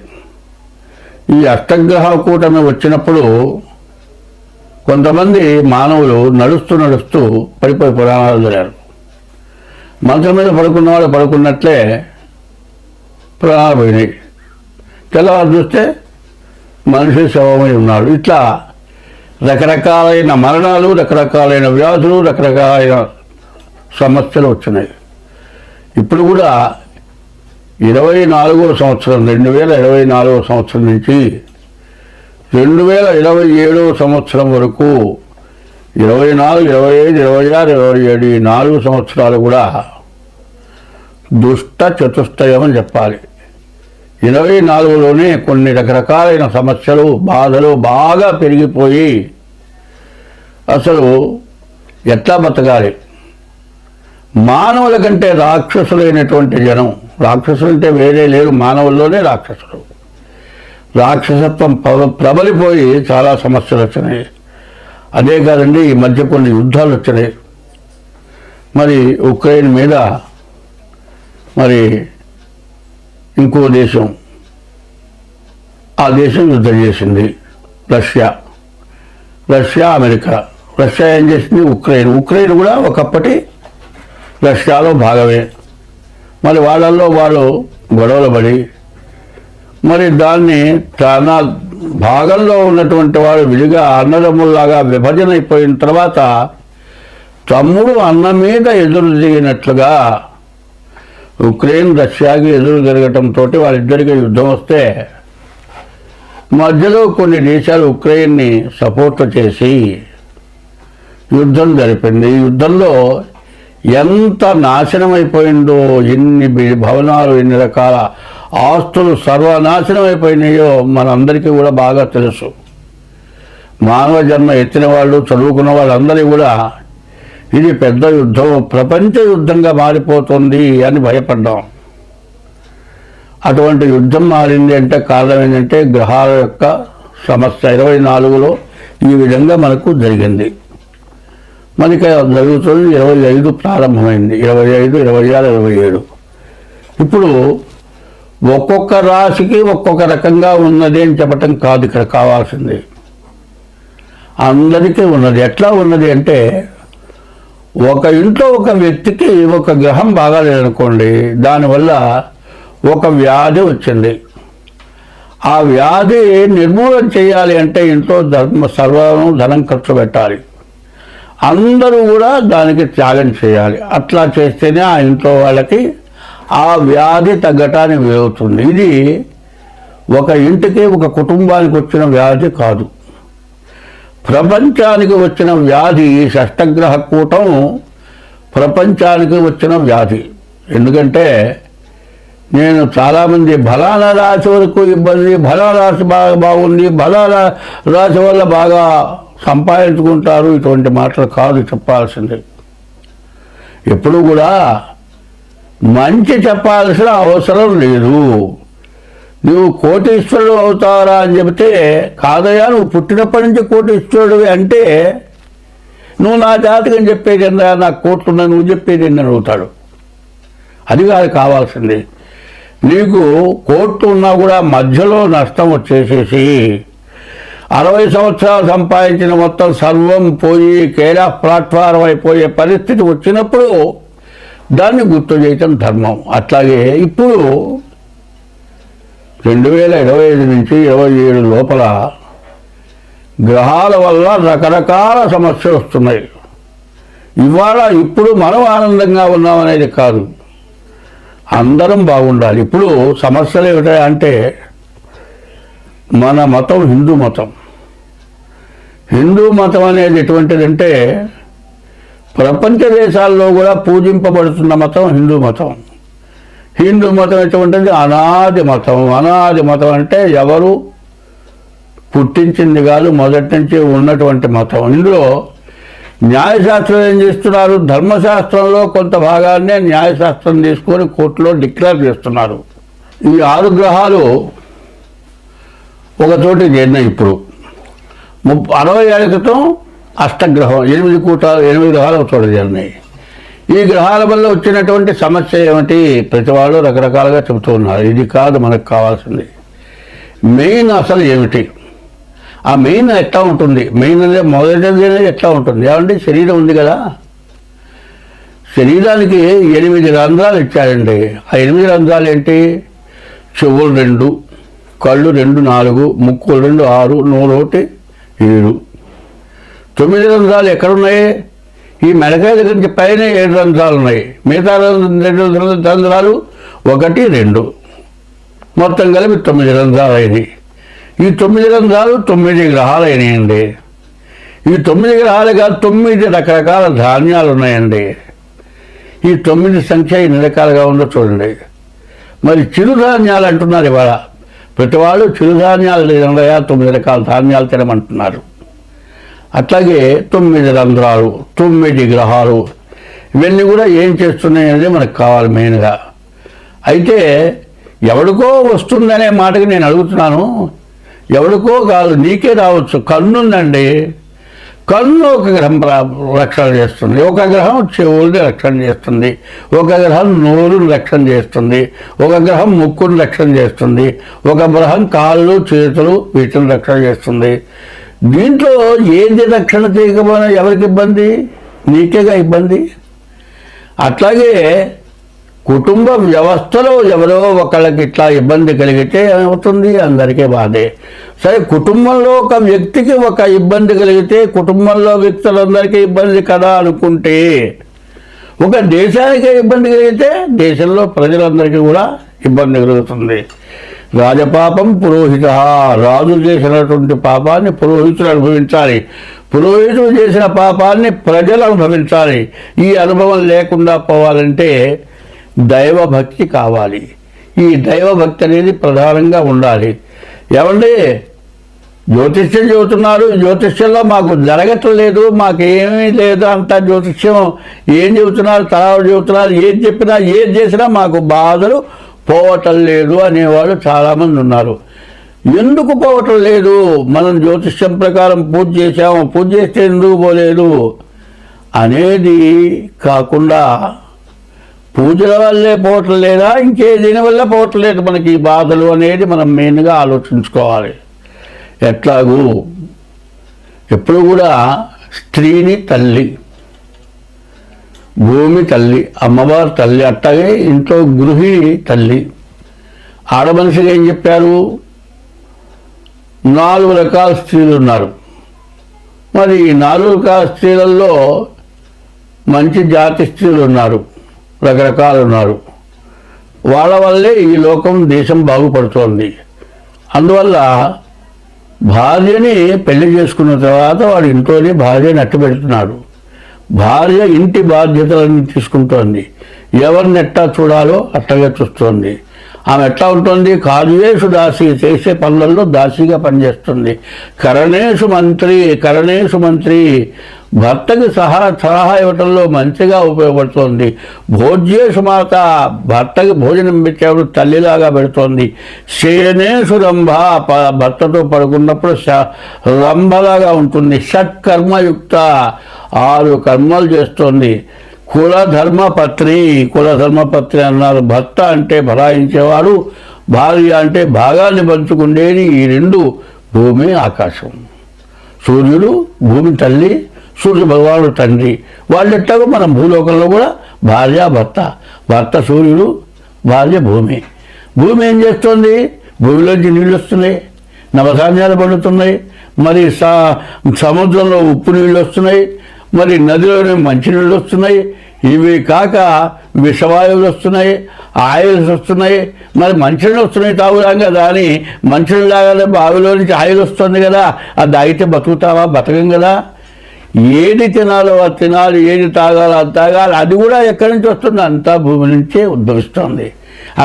Speaker 1: ఈ అష్టగ్రహ కూటమి వచ్చినప్పుడు కొంతమంది మానవులు నడుస్తూ పడిపోయి పురాణాలు జరిగారు. మంచం మీద పడుకున్న వాళ్ళు పడుకున్నట్లే ప్రాణాలు పోయినాయి. తెల్లవారు చూస్తే మనిషి శవమై ఉన్నాడు. ఇట్లా రకరకాలైన మరణాలు, రకరకాలైన వ్యాధులు, రకరకాలైన సమస్యలు వచ్చినాయి. ఇప్పుడు కూడా 2024వ సంవత్సరం 2024వ సంవత్సరం నుంచి 2027వ సంవత్సరం వరకు 24, 25, 26, 27 ఈ 4 సంవత్సరాలు కూడా దుష్ట చతుష్టయం అని చెప్పాలి. 24లోనే కొన్ని రకరకాలైన సమస్యలు బాధలు బాగా పెరిగిపోయి అసలు ఎట్లా బతకాలి. మానవుల కంటే రాక్షసులైనటువంటి జనం, రాక్షసులు అంటే వేరే లేరు, మానవుల్లోనే రాక్షసులు. రాక్షసత్వం ప్రబలిపోయి చాలా సమస్యలు వచ్చినాయి. అదే కాదండి, ఈ మధ్య కొన్ని యుద్ధాలు వచ్చినాయి. మరి ఉక్రెయిన్ మీద మరి ఇంకో దేశం, ఆ దేశం యుద్ధం చేసింది రష్యా అమెరికా. రష్యా ఏం చేసింది, ఉక్రెయిన్ కూడా ఒకప్పటి రష్యాలో భాగమే. మరి వాళ్ళల్లో వాళ్ళు గొడవలు పడి మరి దాన్ని తన భాగంలో ఉన్నటువంటి వాడు విడిగా అన్నదమ్ముల్లాగా విభజన అయిపోయిన తర్వాత తమ్ముడు అన్న మీద ఎదురు దిగినట్లుగా ఉక్రెయిన్ రష్యాకి ఎదురు జరగటంతో వాళ్ళిద్దరికీ యుద్ధం వస్తే మధ్యలో కొన్ని దేశాలు ఉక్రెయిన్ని సపోర్ట్ చేసి యుద్ధం జరిపింది. ఈ యుద్ధంలో ఎంత నాశనం అయిపోయిందో, ఎన్ని భవనాలు, ఎన్ని రకాల ఆస్తులు సర్వనాశనం అయిపోయినాయో మనందరికీ కూడా బాగా తెలుసు. మానవ జన్మ ఎత్తిన వాళ్ళు, చదువుకున్న వాళ్ళందరూ కూడా ఇది పెద్ద యుద్ధం, ప్రపంచ యుద్ధంగా మారిపోతుంది అని భయపడ్డాం. అటువంటి యుద్ధం మారింది అంటే కారణం ఏంటంటే గ్రహాల యొక్క సమస్య. 24లో ఈ విధంగా మనకు జరిగింది. మనకి జరుగుతుంది 25 ప్రారంభమైంది, 25, 26, 27. ఇప్పుడు ఒక్కొక్క రాశికి ఒక్కొక్క రకంగా ఉన్నది అని చెప్పటం కాదు ఇక్కడ కావాల్సింది. అందరికీ ఉన్నది. ఎట్లా ఉన్నది అంటే ఒక ఇంట్లో ఒక వ్యక్తికి ఒక గ్రహం బాగాలేదనుకోండి, దానివల్ల ఒక వ్యాధి వచ్చింది. ఆ వ్యాధి నిర్మూలన చేయాలి అంటే ఇంట్లో ధనం ఖర్చు పెట్టాలి. అందరూ కూడా దానికి త్యాగం చేయాలి. అట్లా చేస్తేనే ఆ ఇంట్లో వాళ్ళకి ఆ వ్యాధి తగ్గటానికి వీలవుతుంది. ఇది ఒక ఇంటికి ఒక కుటుంబానికి వచ్చిన వ్యాధి కాదు, ప్రపంచానికి వచ్చిన వ్యాధి. ఈ షష్టగ్రహ కూటం ప్రపంచానికి వచ్చిన వ్యాధి. ఎందుకంటే నేను చాలామంది ఫలానా రాశి వరకు ఇబ్బంది, ఫలానా రాశి బాగా బాగుంది, ఫలానా రాశి వల్ల బాగా సంపాదించుకుంటారు, ఇటువంటి మాటలు కాదు చెప్పాల్సింది. ఎప్పుడు కూడా మంచి చెప్పాల్సిన అవసరం లేదు. నువ్వు కోటీశ్వరుడు అవుతారా అని చెబితే, కాదయ్యా నువ్వు పుట్టినప్పటి నుంచి కోటీశ్వరుడు అంటే నువ్వు నా జాతకం చెప్పేది ఏందా, నాకు కోట్లున్నా నువ్వు చెప్పేది ఏందని అవుతాడు. అది కాదు కావాల్సింది. నీకు కోట్లు ఉన్నా కూడా మధ్యలో నష్టం వచ్చేసేసి 60 సంవత్సరాలు సంపాదించిన మొత్తం సర్వం పోయి కేర్ ఆఫ్ ప్లాట్ఫారం అయిపోయే పరిస్థితి వచ్చినప్పుడు దాన్ని గుర్తు చేయటం ధర్మం. అట్లాగే ఇప్పుడు 2025 నుంచి 27 లోపల గ్రహాల వల్ల రకరకాల సమస్యలు వస్తున్నాయి. ఇప్పుడు మనం ఆనందంగా ఉన్నామనేది కాదు, అందరం బాగుండాలి. ఇప్పుడు సమస్యలు ఏమిటంటే మన మతం హిందూ మతం. హిందూ మతం అనేది ఎటువంటిదంటే ప్రపంచ దేశాల్లో కూడా పూజింపబడుతున్న మతం హిందూ మతం. హిందూ మతం ఎటువంటిది? అనాది మతం. అనాది మతం అంటే ఎవరు పుట్టించింది కాదు, మొదటి నుంచి ఉన్నటువంటి మతం. ఇందులో న్యాయశాస్త్రం ఏం చేస్తున్నారు? ధర్మశాస్త్రంలో కొంత భాగాన్నే న్యాయశాస్త్రం తీసుకొని కోర్టులో డిక్లేర్ చేస్తున్నారు. ఈ 6 గ్రహాలు ఒక చోట చేరినాయి. ఇప్పుడు 60 ఏళ్ల క్రితం అష్టగ్రహం 8 గ్రహాలు ఒక చోట చేరినాయి. ఈ గ్రహాల వల్ల వచ్చినటువంటి సమస్య ఏమిటి? ప్రతి వాళ్ళు రకరకాలుగా చెబుతూ ఉన్నారు. ఇది కాదు మనకు కావాల్సింది. మెయిన్ అసలు ఏమిటి? ఆ మెయిన్ ఎట్లా ఉంటుంది? మెయిన్ అనేది మొదటిది ఎట్లా ఉంటుంది? ఏమంటే శరీరం ఉంది కదా, శరీరానికి 8 రంధ్రాలు ఇచ్చారండి. ఆ 8 రంధ్రాలు ఏంటి? చెవులు 2, కళ్ళు 2 4, ముక్కులు 2 6, నోరు 1 7. 9 రంధ్రాలు ఎక్కడున్నాయి? ఈ మెడకాయ దగ్గర నుంచి పైన 7 రంధ్రాలు ఉన్నాయి. మిగతా 2 రంధ్రాలు 1 2 మొత్తం కలిపి 9 రంధ్రాలు అయినాయి. ఈ 9 రంధ్రాలు 9 గ్రహాలు అయినాయండి. ఈ 9 గ్రహాలు కాదు, 9 రకరకాల ధాన్యాలు ఉన్నాయండి. ఈ 9 సంఖ్య ఎన్ని రకాలుగా ఉందో చూడండి. మరి చిరుధాన్యాలు అంటున్నారు ఇవాళ ప్రతి వాళ్ళు. చిరుధాన్యాలు లేదన్నాయా, 9 రకాల ధాన్యాలు తినమంటున్నారు. అట్లాగే 9 రంధ్రాలు, 9 గ్రహాలు, ఇవన్నీ కూడా ఏం చేస్తున్నాయి అనేది మనకు కావాలి మెయిన్గా. అయితే ఎవడికో వస్తుందనే మాటకి నేను అడుగుతున్నాను. ఎవడికో కాదు, నీకే రావచ్చు. కన్నుందండి, కన్ను ఒక గ్రహం రక్షణ చేస్తుంది, ఒక గ్రహం చెవుల్ని రక్షణ చేస్తుంది, ఒక గ్రహం నోరుని రక్షణ చేస్తుంది, ఒక గ్రహం ముక్కుని రక్షణ చేస్తుంది, ఒక గ్రహం కాళ్ళు చేతులు వీటిని రక్షణ చేస్తుంది. దీంట్లో ఏది రక్షణ చేయకపోయినా ఎవరికి ఇబ్బంది? నీకేగా ఇబ్బంది. అట్లాగే కుటుంబ వ్యవస్థలో ఎవరో ఒకళ్ళకి ఇట్లా ఇబ్బంది కలిగితే ఏమవుతుంది? అందరికీ బాధే. సరే, కుటుంబంలో ఒక వ్యక్తికి ఒక ఇబ్బంది కలిగితే కుటుంబంలో వ్యక్తులందరికీ ఇబ్బంది కదా అనుకుంటే, ఒక దేశానికే ఇబ్బంది కలిగితే దేశంలో ప్రజలందరికీ కూడా ఇబ్బంది కలుగుతుంది. రాజపాపం పురోహిత, రాజు చేసినటువంటి పాపాన్ని పురోహితులు అనుభవించాలి, పురోహితుడు చేసిన పాపాన్ని ప్రజలు అనుభవించాలి. ఈ అనుభవం లేకుండా పోవాలంటే దైవభక్తి కావాలి. ఈ దైవభక్తి అనేది ప్రధానంగా ఉండాలి. ఏమండి, జ్యోతిష్యం చెబుతున్నారు, జ్యోతిష్యంలో మాకు జరగట్లేదు, మాకేమీ లేదు, అంతా జ్యోతిష్యం ఏం చెబుతున్నారు, తరాలు చెబుతున్నారు, ఏది చెప్పినా ఏది చేసినా మాకు బాధలు పోవటం లేదు అనేవాళ్ళు చాలామంది ఉన్నారు. ఎందుకు పోవటం లేదు? మనం జ్యోతిష్యం ప్రకారం పూజ చేసాము, పూజ చేస్తే ఎందుకు పోలేదు అనేది కాకుండా పూజల వల్లే పోవటం లేదా, ఇంకే దీని వల్ల పోవటం లేదు మనకి ఈ బాధలు అనేది మనం మెయిన్గా ఆలోచించుకోవాలి. ఎట్లాగూ ఎప్పుడు కూడా స్త్రీని తల్లి, భూమి తల్లి, అమ్మవారు తల్లి, అట్లాగే ఇంట్లో గృహిణి తల్లి. ఆడమనిషిగా ఏం చెప్పారు? 4 రకాల స్త్రీలు ఉన్నారు. మరి ఈ 4 రకాల స్త్రీలలో మంచి జాతి స్త్రీలు ఉన్నారు, రకరకాలు ఉన్నారు. వాళ్ళ వల్లే ఈ లోకం దేశం బాగుపడుతోంది. అందువల్ల భార్యని పెళ్లి చేసుకున్న తర్వాత వాడు ఇంట్లోనే భార్యని అట్టు పెడుతున్నాడు. భార్య ఇంటి బాధ్యతలన్నీ తీసుకుంటోంది, ఎవరిని ఎట్టా చూడాలో అట్టగా చూస్తోంది. ఆమె ఎట్లా ఉంటుంది? కార్యేషు దాసి, చేసే పనులలో దాసిగా పనిచేస్తుంది. కరణేషు మంత్రి భర్తకి సలహా ఇవ్వటంలో మంచిగా ఉపయోగపడుతోంది. భోజ్యేషు మాత, భర్తకి భోజనం పెట్టేప్పుడు తల్లిలాగా పెడుతోంది. శయనేషు రంభ, భర్తతో పడుకున్నప్పుడు రంభలాగా ఉంటుంది. షట్కర్మయుక్త, 6 కర్మలు చేస్తోంది. కులధర్మపత్ని అన్నారు. భర్త అంటే భరాయించేవాడు, భార్య అంటే భాగాన్ని పంచుకుండేది. ఈ 2 భూమి ఆకాశం. సూర్యుడు భూమి తల్లి, సూర్య భగవానుడు తండ్రి. వాళ్ళెట్టాగో మన భూలోకంలో కూడా భార్య భర్త సూర్యుడు, భార్య భూమి. భూమి ఏం చేస్తుంది? భూమిలోంచి నీళ్ళు వస్తున్నాయి, నవధాన్యాలు పండుతున్నాయి, మరి సముద్రంలో ఉప్పు నీళ్ళు వస్తున్నాయి, మరి నదిలోనే మంచినీళ్ళు వస్తున్నాయి. ఇవి కాక విషవాయువులు వస్తున్నాయి, ఆయిల్స్ వస్తున్నాయి. మరి మంచినీళ్ళు వస్తున్నాయి తాగుదాం కదా అని మంచినీళ్ళు తాగాలి, బావిలో నుంచి ఆయిల్ వస్తుంది కదా, అది తాగితే బతుకుతావా? బతకం కదా. ఏది తినాలో అది తినాలి, ఏది తాగాలో అది తాగాలి. అది కూడా ఎక్కడి నుంచి వస్తుంది? అంతా భూమి నుంచే ఉద్భవిస్తుంది.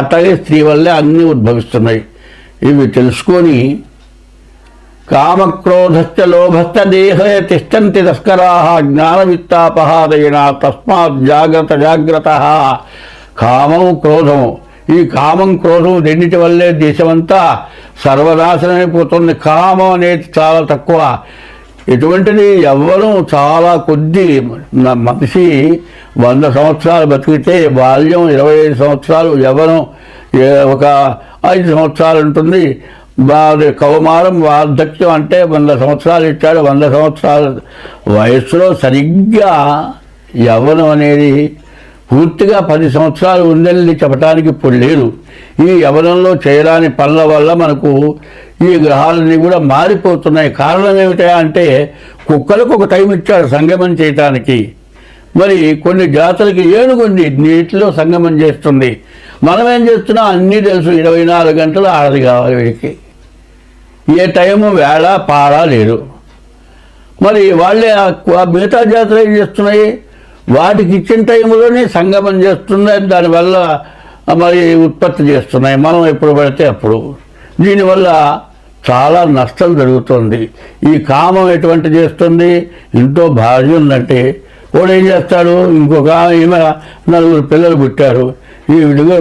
Speaker 1: అట్లాగే స్త్రీ వల్లే అన్నీ ఉద్భవిస్తున్నాయి. ఇవి తెలుసుకొని కామక్రోధశ్చ లోభశ్చ దేహే తిష్టంతి తస్కరాః జ్ఞానవిత్తాపహారేణ తస్మాత్ జాగ్రత్త. కామం క్రోధము, ఈ కామం క్రోధం రెండింటి వల్లే దేశమంతా సర్వనాశనమైపోతుంది. కామం అనేది చాలా తక్కువ. ఎటువంటిది? యవ్వనం చాలా కొద్ది. మనిషి 100 సంవత్సరాలు బతికితే బాల్యం 25 సంవత్సరాలు, యవ్వనం ఒక 5 సంవత్సరాలు ఉంటుంది. కౌమారం వార్ధక్యం అంటే 100 సంవత్సరాలు ఇచ్చాడు. 100 సంవత్సరాల వయస్సులో సరిగ్గా యవ్వనం అనేది పూర్తిగా 10 సంవత్సరాలు ఉందని చెప్పడానికి ఇప్పుడు లేదు. ఈ యవ్వనంలో చేయరాని పనుల వల్ల మనకు ఈ గ్రహాలన్నీ కూడా మారిపోతున్నాయి. కారణం ఏమిటా అంటే కుక్కలకు ఒక టైం ఇచ్చాడు సంగమం చేయటానికి. మరి కొన్ని జాతులకి ఏనుగుంది, నీటిలో సంగమం చేస్తుంది. మనం ఏం చేస్తున్నాం? అన్నీ తెలుసు. 24 గంటలు ఆడది కావాలి వీడికి. ఏ టైము వేళ పాడ లేదు. మరి వాళ్ళే మిగతా జాతులు ఏం చేస్తున్నాయి? వాటికి ఇచ్చిన టైంలోనే సంగమం చేస్తున్నాయి. దానివల్ల మరి ఉత్పత్తి చేస్తున్నాయి. మనం ఎప్పుడు పడితే అప్పుడు. దీనివల్ల చాలా నష్టం జరుగుతుంది. ఈ కామం ఎటువంటి చేస్తుంది? ఇంట్లో భార్య ఉందంటే వాడు ఏం చేస్తాడు? ఇంకొక ఈమె 4 పిల్లలు పుట్టారు. ఈ విడిగా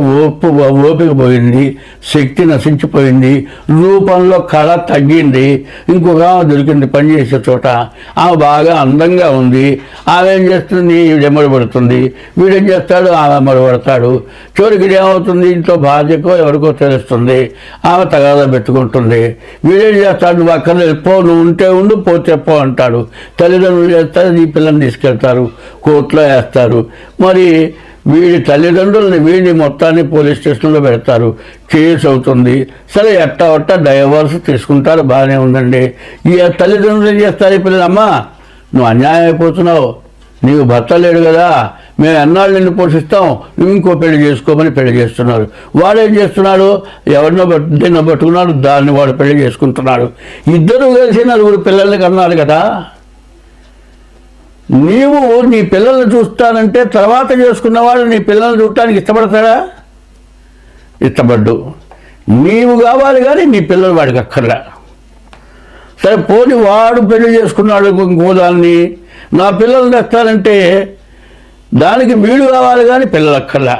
Speaker 1: ఓపిక పోయింది, శక్తి నశించిపోయింది, రూపంలో కళ తగ్గింది. ఇంకొక ఆమె దొరికింది పనిచేసే చోట. ఆమె బాగా అందంగా ఉంది. ఆమె ఏం చేస్తుంది? వీడెమ్మడి పడుతుంది. వీడేం చేస్తాడు? ఆమె ఎమ్మడబడతాడు. చివరికి ఏమవుతుంది? ఇంట్లో భార్యకో ఎవరికో తెలుస్తుంది. ఆమె తగాదా పెట్టుకుంటుంది. వీడేం చేస్తాడు? నువ్వు అక్కడ వెళ్ళిపో, నువ్వు ఉంటే ఉండు, పోతే పో అంటాడు. తల్లిదండ్రులు చేస్తారు, ఈ పిల్లల్ని తీసుకెళ్తారు, కోర్టులో వేస్తారు. మరి వీడి తల్లిదండ్రులని వీడిని మొత్తాన్ని పోలీస్ స్టేషన్లో పెడతారు. కేసు అవుతుంది. సరే ఎట్టా డైవర్స్ తీసుకుంటారు, బాగానే ఉందండి. ఈ తల్లిదండ్రులు ఏం చేస్తారు? ఈ పిల్లలు, అమ్మా నువ్వు అన్యాయం అయిపోతున్నావు, నీకు భర్త లేడు కదా, మేము ఎన్నాళ్ళు నిన్ను పోషిస్తాం, నువ్వు ఇంకో పెళ్లి చేసుకోమని పెళ్లి చేస్తున్నారు. వాడు ఏం చేస్తున్నాడు? ఎవరినో పట్టుకున్నాడు, దాన్ని వాడు పెళ్లి చేసుకుంటున్నాడు. ఇద్దరు కలిసి 4 పిల్లల్ని కన్నారు కదా. నీవు నీ పిల్లల్ని చూస్తానంటే తర్వాత చేసుకున్నవాడు నీ పిల్లల్ని చూడటానికి ఇష్టపడతాడా? ఇష్టపడ్డు. నీవు కావాలి కానీ నీ పిల్లలు వాడికి అక్కర్లా. సరే పోని వాడు పెళ్లి చేసుకున్నాడు ఇంకో దాన్ని, నా పిల్లలు తెస్తానంటే దానికి వీడు కావాలి కానీ పిల్లలు అక్కర్లా.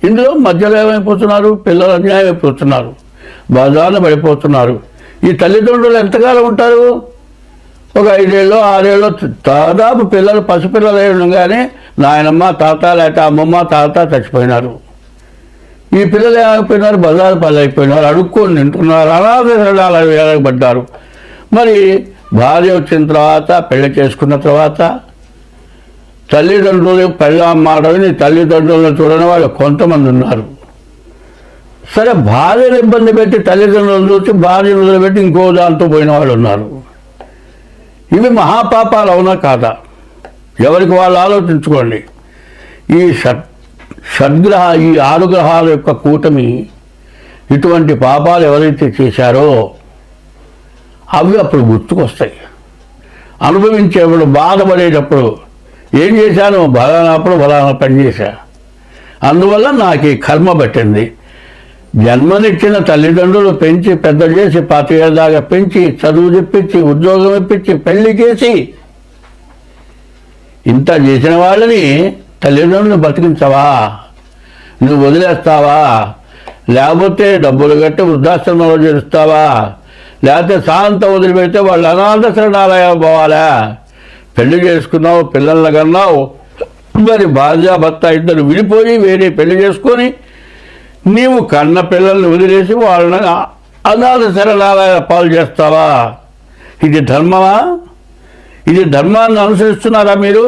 Speaker 1: ఇందులో మధ్యలో ఏమైపోతున్నారు? పిల్లలు అన్యాయం అయిపోతున్నారు, బజార్న పడిపోతున్నారు. ఈ తల్లిదండ్రులు ఎంతకాలం ఉంటారు? ఒక 5 ఏళ్ళు 6 ఏళ్ళు దాదాపు పిల్లలు పసిపిల్లలు ఉండగానే నాయనమ్మ తాత లేకపోతే అమ్మమ్మ తాత చచ్చిపోయినారు. ఈ పిల్లలు ఏమైపోయినారు? బజారు పాలైపోయినారు, అడుక్కొని తింటున్నారు, అనాథ పడ్డారు. మరి భార్య వచ్చిన తర్వాత, పెళ్లి చేసుకున్న తర్వాత తల్లిదండ్రులు పెళ్ళామాడని తల్లిదండ్రులను చూడని వాళ్ళు కొంతమంది ఉన్నారు. సరే భార్యను ఇబ్బంది పెట్టి తల్లిదండ్రులను చూసి భార్యను వదిలిపెట్టి ఇంకో దాంతో పోయిన వాళ్ళు ఉన్నారు. ఇవి మహాపాపాలు అవునా కాదా? ఎవరికి వాళ్ళు ఆలోచించుకోండి. ఈ ఈ 6 గ్రహాల యొక్క కూటమి ఇటువంటి పాపాలు ఎవరైతే చేశారో అవి అప్పుడు గుర్తుకొస్తాయి. అనుభవించేప్పుడు, బాధపడేటప్పుడు ఏం చేశాను? బలానప్పుడు బలానా పని చేశా, అందువల్ల నాకు ఈ కర్మ పట్టింది. జన్మనిచ్చిన తల్లిదండ్రులు పెంచి పెద్ద చేసి 25 ఏళ్ళ దాకా పెంచి చదువు చెప్పించి ఉద్యోగం ఇప్పించి పెళ్లి చేసి ఇంత చేసిన వాళ్ళని తల్లిదండ్రులను బతికించవా? నువ్వు వదిలేస్తావా? లేకపోతే డబ్బులు కట్టి వృద్ధాశ్రమంలో చేరుస్తావా? లేకపోతే సాంత వదిలిపెడితే వాళ్ళు అనాథ శరణాలయాలు పోవాలా? పెళ్లి చేసుకున్నావు, పిల్లల్ని కన్నావు, మరి భార్య భర్త ఇద్దరు విడిపోయి వేరే పెళ్లి చేసుకొని నీవు కన్న పిల్లల్ని వదిలేసి వాళ్ళని అనాథ శరణాలయ పాలు చేస్తావా? ఇది ధర్మమా? ఇది ధర్మాన్ని అనుసరిస్తున్నారా మీరు?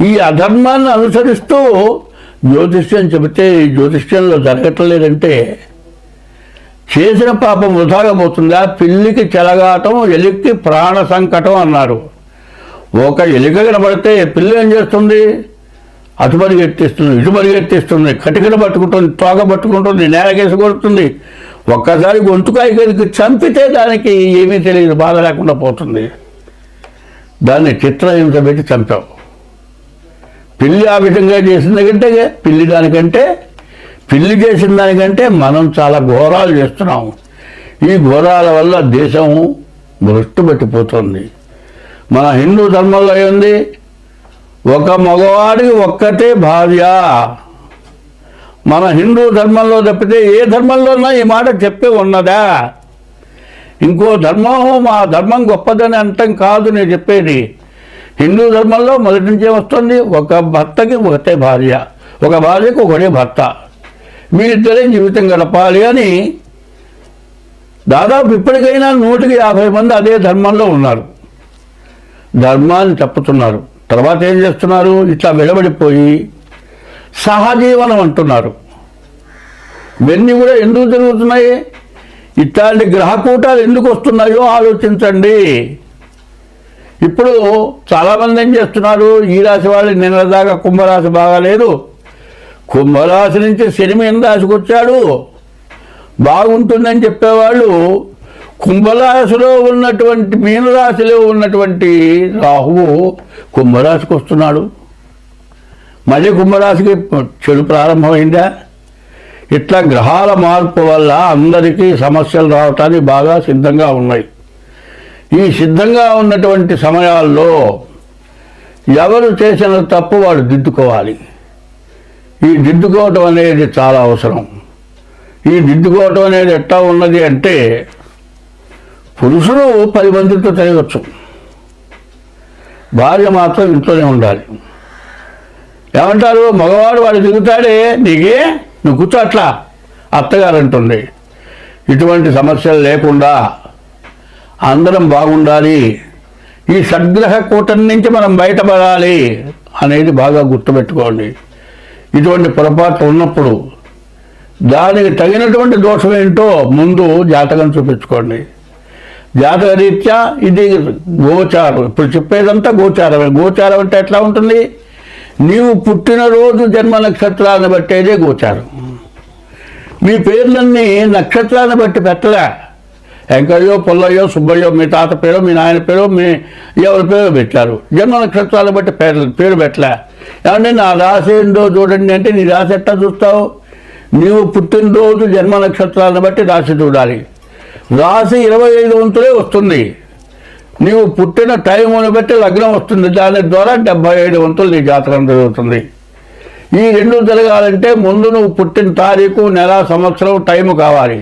Speaker 1: ఈ అధర్మాన్ని అనుసరిస్తూ జ్యోతిష్యం చెబితే ఈ జ్యోతిష్యంలో జరగట్లేదంటే చేసిన పాపం వృధాగా పోతుందా? పిల్లికి చెలగాటం, ఎలిక్కి ప్రాణ సంకటం అన్నారు. ఒక ఎలిక కనబడితే పిల్లి ఏం చేస్తుంది? అటు పరిగెత్తిస్తుంది, ఇటు పరిగెత్తిస్తుంది, కటికలు పట్టుకుంటుంది, తోక పట్టుకుంటుంది, నేలకేసి కొడుతుంది. ఒక్కసారి గొంతుకాయకి చంపితే దానికి ఏమీ తెలియదు, బాధ లేకుండా పోతుంది. దాన్ని చిత్రహింస పెట్టి చంపావు. పిల్లి ఆ విధంగా చేసిన కంటే పిల్లి చేసిన దానికంటే మనం చాలా ఘోరాలు చేస్తున్నాం. ఈ ఘోరాల వల్ల దేశం భ్రష్టు పట్టిపోతుంది. మన హిందూ ధర్మంలో ఏంది? ఒక మగవాడికి ఒక్కటే భార్య. మన హిందూ ధర్మంలో తప్పితే ఏ ధర్మంలోనా ఈ మాట చెప్పి ఉన్నదా? ఇంకో ధర్మం మా ధర్మం గొప్పదని అంతం కాదు నేను చెప్పేది. హిందూ ధర్మంలో మొదటి నుంచే వస్తుంది, ఒక భర్తకి ఒకటే భార్య, ఒక భార్యకు ఒకటే భర్త, మీరిద్దరే జీవితం గడపాలి అని. దాదాపు ఇప్పటికైనా 150 మంది అదే ధర్మంలో ఉన్నారు. ధర్మాన్ని తప్పుతున్నారు. తర్వాత ఏం చేస్తున్నారు? ఇట్లా వెలువడిపోయి సహజీవనం అంటున్నారు. ఇవన్నీ కూడా ఎందుకు జరుగుతున్నాయి? ఇట్లాంటి గ్రహకూటాలు ఎందుకు వస్తున్నాయో ఆలోచించండి. ఇప్పుడు చాలామంది ఏం చేస్తున్నారు? ఈ రాశి వాళ్ళు నిన్నదాకా కుంభరాశి బాగాలేదు, కుంభరాశి నుంచి శని మీన రాశికి వచ్చాడు బాగుంటుందని చెప్పేవాళ్ళు కుంభరాశిలో ఉన్నటువంటి మీనరాశిలో ఉన్నటువంటి రాహువు కుంభరాశికి వస్తున్నాడు. మళ్ళీ కుంభరాశికి చెడు ప్రారంభమైందా? ఇట్లా గ్రహాల మార్పు వల్ల అందరికీ సమస్యలు రావటానికి బాగా సిద్ధంగా ఉన్నాయి. ఈ సిద్ధంగా ఉన్నటువంటి సమయాల్లో ఎవరు చేసిన తప్పు వాడు దిద్దుకోవాలి. ఈ దిద్దుకోవటం అనేది చాలా అవసరం. ఈ దిద్దుకోవటం అనేది ఎట్లా ఉన్నది అంటే, పురుషుడు 10 మందితో తిరగచ్చు, భార్య మాత్రం ఇంట్లోనే ఉండాలి. ఏమంటారు? మగవాడు వాడు దిగుతాడే, నీకే నువ్వు కూర్చో అట్లా అత్తగారు అంటుంది. ఇటువంటి సమస్యలు లేకుండా అందరం బాగుండాలి, ఈ షడ్గ్రహ కూటమి నుంచి మనం బయటపడాలి అనేది బాగా గుర్తుపెట్టుకోండి. ఇటువంటి పొరపాట్లు ఉన్నప్పుడు దానికి తగినటువంటి దోషం ఏంటో ముందు జాతకం చూపించుకోండి. జాతక రీత్యా ఇది గోచారం. ఇప్పుడు చెప్పేదంతా గోచారమే. గోచారం అంటే ఎట్లా ఉంటుంది? నీవు పుట్టినరోజు జన్మ నక్షత్రాలను బట్టేదే గోచారం. మీ పేర్లన్నీ నక్షత్రాన్ని బట్టి పెట్టలే. వెంకయ్యో, పుల్లయ్యో, సుబ్బయ్యో మీ తాత పేరు, మీ నాయన పేరు, మీ ఎవరి పేరు పెట్టారు. జన్మ నక్షత్రాలను బట్టి పేరు పెట్టలే. ఏమంటే నా రాశి ఏందో చూడండి అంటే నీ రాశి ఎట్లా చూస్తావు? నీవు పుట్టినరోజు జన్మ నక్షత్రాలను బట్టి రాశి చూడాలి. రాశి 25 వంతులే వస్తుంది. నీవు పుట్టిన టైముని బట్టి లగ్నం వస్తుంది. దాని ద్వారా 77 వంతులు నీ జాతకం జరుగుతుంది. ఈ రెండు జరగాలంటే ముందు నువ్వు పుట్టిన తారీఖు, నెల, సంవత్సరం, టైము కావాలి.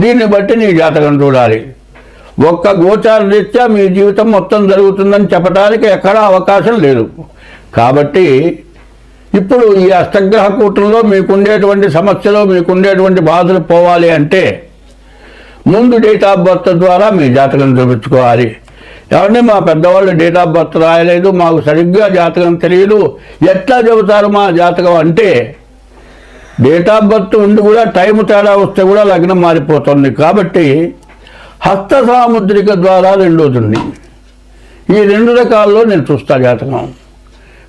Speaker 1: దీన్ని బట్టి నీ జాతకం చూడాలి. ఒక్క గోచార రీత్యా మీ జీవితం మొత్తం జరుగుతుందని చెప్పడానికి ఎక్కడా అవకాశం లేదు. కాబట్టి ఇప్పుడు ఈ అష్టగ్రహ కూటంలో మీకుండేటువంటి సమస్యలు, మీకుండేటువంటి బాధలు పోవాలి అంటే ముందు డేట్ ఆఫ్ బర్త్ ద్వారా మీ జాతకం చూపించుకోవాలి. ఏమంటే మా పెద్దవాళ్ళు డేట్ ఆఫ్ బర్త్ రాయలేదు, మాకు సరిగ్గా జాతకం తెలియదు, ఎట్లా చెబుతారు మా జాతకం అంటే, డేట్ ఆఫ్ బర్త్ ఉండి కూడా టైం తేడా వస్తే కూడా లగ్నం మారిపోతుంది. కాబట్టి హస్త సాముద్రిక ద్వారా రెండోది. ఈ 2 రకాల్లో నేను చూస్తా జాతకం.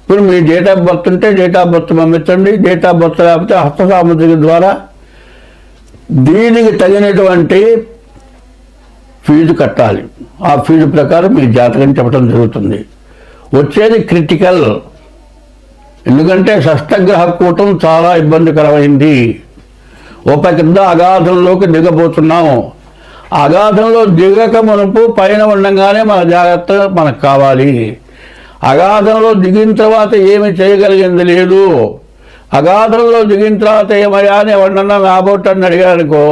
Speaker 1: ఇప్పుడు మీ డేట్ ఆఫ్ బర్త్ ఉంటే డేట్ ఆఫ్ బర్త్ పంపించండి, డేట్ ఆఫ్ బర్త్ లేకపోతే హస్త సాముద్రిక ద్వారా దీనికి తగినటువంటి ఫీజు కట్టాలి. ఆ ఫీజు ప్రకారం మీ జాతకం చెప్పడం జరుగుతుంది. వచ్చేది క్రిటికల్. ఎందుకంటే షష్టగ్రహ కూటం చాలా ఇబ్బందికరమైంది. ఒక కింద అగాధంలోకి దిగబోతున్నాము. అగాధంలో దిగక మునుపు పైన ఉండగానే మన జాగ్రత్త మనకు కావాలి. అగాధంలో దిగిన తర్వాత ఏమి చేయగలిగింది లేదు. అగాధంలో దిగిన తర్వాత ఏమయ్యా అని ఎవరన్నా నాబోట్టని అడిగారనుకో,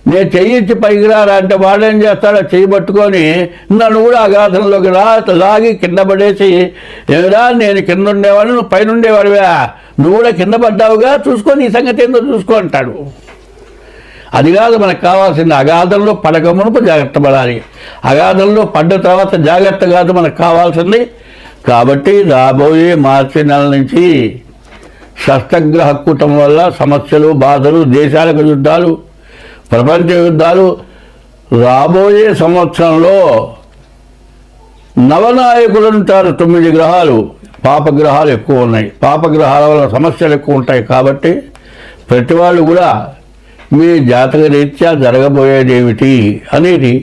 Speaker 1: నేను చెయ్యి పైకి రారా అంటే వాడేం చేస్తాడో చెయ్యి పట్టుకొని నన్ను కూడా అగాధంలోకి లాగి కింద పడేసి, ఏమిరా నేను కింద ఉండేవాడు నువ్వు పైన ఉండేవాడివా, నువ్వు కూడా కింద పడ్డావుగా, చూసుకొని ఈ సంగతి ఏందో చూసుకో అంటాడు. అది కాదు మనకు కావాల్సింది. అగాధంలో పడక మునుపు జాగ్రత్త పడాలి. అగాధంలో పడ్డ తర్వాత జాగ్రత్త కాదు మనకు కావాల్సింది. కాబట్టి రాబోయే మార్చి నెల నుంచి షష్టగ్రహ కూటం వల్ల సమస్యలు, బాధలు, దేశాలకు యుద్ధాలు, ప్రపంచ యుద్ధాలు, రాబోయే సంవత్సరంలో నవనాయకులు ఉంటారు. 9 గ్రహాలు, పాపగ్రహాలు ఎక్కువ ఉన్నాయి. పాపగ్రహాల వల్ల సమస్యలు ఎక్కువ ఉంటాయి. కాబట్టి ప్రతి వాళ్ళు కూడా మీ జాతక రీత్యా జరగబోయేది ఏమిటి అనేది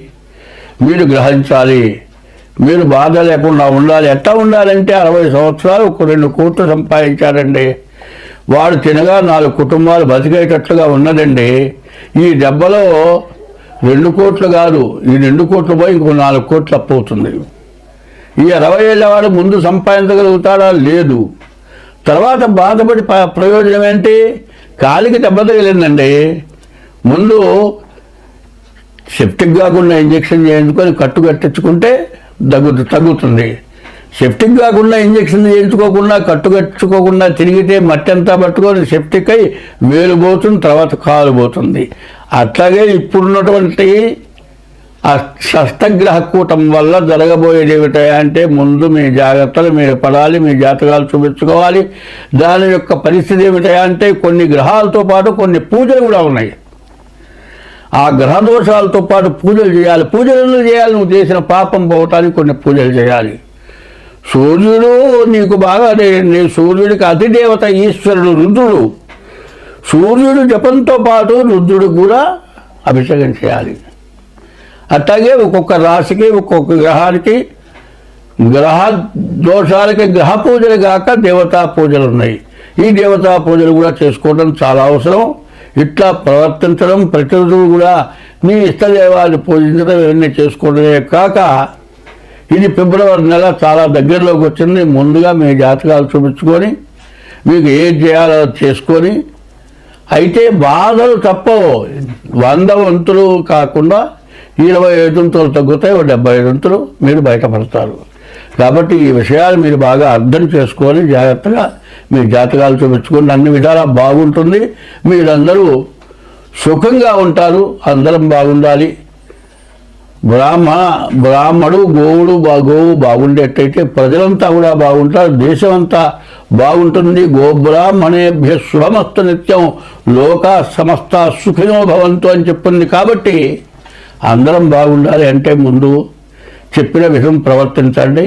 Speaker 1: మీరు గ్రహించాలి. మీరు బాధ లేకుండా ఉండాలి. ఎట్లా ఉండాలంటే 60 సంవత్సరాలు ఒక 2 కోట్లు సంపాదించారండి, వాడు తినగా 4 కుటుంబాలు బతికేటట్లుగా ఉన్నదండి. ఈ దెబ్బలో 2 కోట్లు కాదు, ఈ 2 కోట్లు పోయి ఇంకో 4 కోట్లు అప్పు అవుతుంది. ఈ 60 ఏళ్ళ వాడు ముందు సంపాదించగలుగుతాడా? లేదు. తర్వాత బాధపడి ప్రయోజనం ఏంటి? కాలికి దెబ్బ తగిలిందండి, ముందు సెప్టిక్ కాకుండా ఇంజెక్షన్ చేయించుకొని కట్టు కట్టించుకుంటే తగ్గుతుంది. సెప్టిక్ కాకుండా ఇంజెక్షన్ చేయించుకోకుండా కట్టు కట్టుకోకుండా తిరిగితే మట్టి అంతా పట్టుకొని సెప్టిక్ అయి వేలు పోతుంది, తర్వాత కాలు పోతుంది. అట్లాగే ఇప్పుడున్నటువంటి ఆ షష్టగ్రహ కూటం వల్ల జరగబోయేది ఏమిటంటే ముందు మీ జాగ్రత్తలు మీరు పడాలి, మీ జాతకాలు చూపించుకోవాలి. దాని యొక్క పరిస్థితి ఏమిటంటే కొన్ని గ్రహాలతో పాటు కొన్ని పూజలు కూడా ఉన్నాయి. ఆ గ్రహ దోషాలతో పాటు పూజలు చేయాలి. పూజలు చేయాలి, నువ్వు చేసిన పాపం పోవటానికి కొన్ని పూజలు చేయాలి. సూర్యుడు నీకు బాగా సూర్యుడికి అతిదేవత ఈశ్వరుడు రుద్రుడు. సూర్యుడు జపంతో పాటు రుద్రుడు కూడా అభిషేకం చేయాలి. అట్లాగే ఒక్కొక్క రాశికి ఒక్కొక్క గ్రహానికి గ్రహ దోషాలకి గ్రహ పూజలు కాక దేవతా పూజలు ఉన్నాయి. ఈ దేవతా పూజలు కూడా చేసుకోవడం చాలా అవసరం. ఇట్లా ప్రవర్తించడం, ప్రతిరోజు కూడా నీ ఇష్టదేవాన్ని పూజించడం ఇవన్నీ చేసుకోవడమే కాక ఇది ఫిబ్రవరి నెల చాలా దగ్గరలోకి వచ్చింది. ముందుగా మీ జాతకాలు చూపించుకొని మీకు ఏం చేయాలో చేసుకొని, అయితే బాధలు తప్పవు. 100 వంతులు కాకుండా 25 వంతులు తగ్గుతాయి, 75 వంతులు మీరు బయటపడతారు. కాబట్టి ఈ విషయాలు మీరు బాగా అర్థం చేసుకొని జాగ్రత్తగా మీ జాతకాలు చూపించుకొని అన్ని విధాలా బాగుంటుంది. మీరందరూ సుఖంగా ఉంటారు. అందరం బాగుండాలి. బ్రాహ్మడు గోవు బాగుండేటైతే ప్రజలంతా కూడా బాగుంటారు, దేశం అంతా బాగుంటుంది. గోబ్రాహ్మణేభ్య శుభమస్తు నిత్యం లోకా సమస్త సుఖినో భవంతు అని చెప్పింది. కాబట్టి అందరం బాగుండాలి అంటే ముందు చెప్పిన విధం ప్రవర్తించండి.